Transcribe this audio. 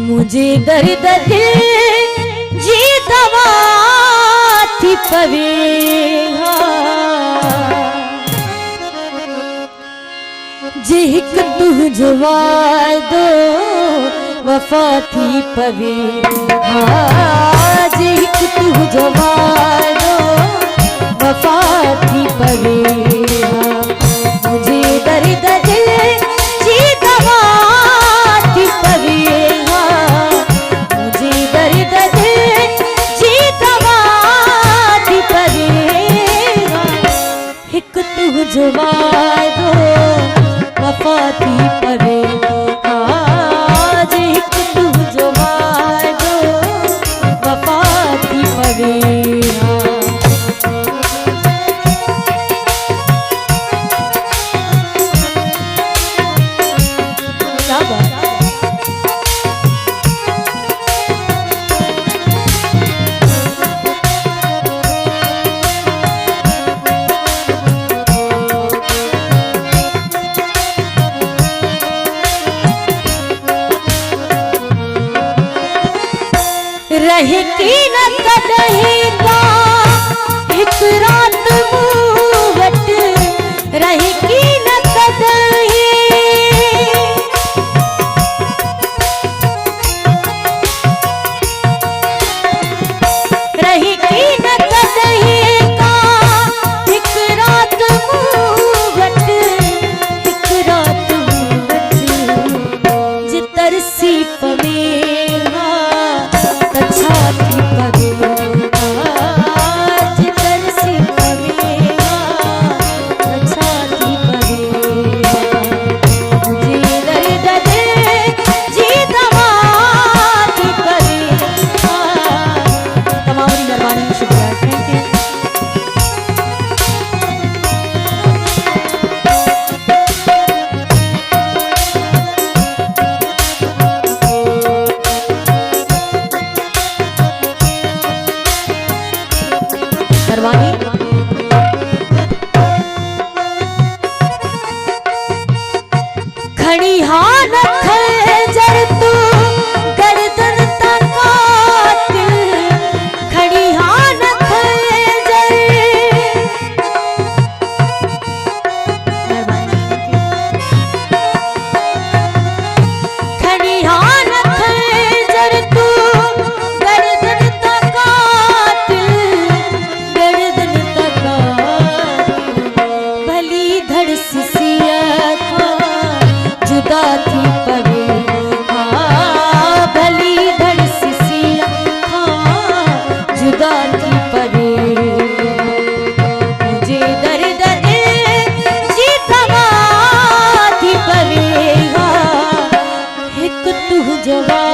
मुझे दर्द जी दवा थी पवे जिक तू जवादो वफा थी पवे जिक तू जवादो वफा थी पवे मुझे दर्द जी दवा थी पवे मुझे दर्द जी दवा थी पवे हिक तू जवादो वफा थी पवे जिक तू जवादो वफा थी पवे रहे की न कदहिंदा एक रात मूवट रहे की न कदही रहे की न कदही का एक रात मूवट एक रात मूवट जितरसी पवे छाती पवे जितरसी पवे छाती पवे मुझे दर्द जी दवा थी पवे तमाम मेहरबानी शुक्रिया थैंक यू खड़ी हान खंजर तू गर्दन तक खड़ी हान खंजर खड़ी हान खंजर तू गर्दन तक गर्दन तक भली धड़ सिसिया जुदा थी पवे भली धड़ सिसिया जुदा थी पवे मुझे दर्द जी दवा थी पवे हिक तू जवा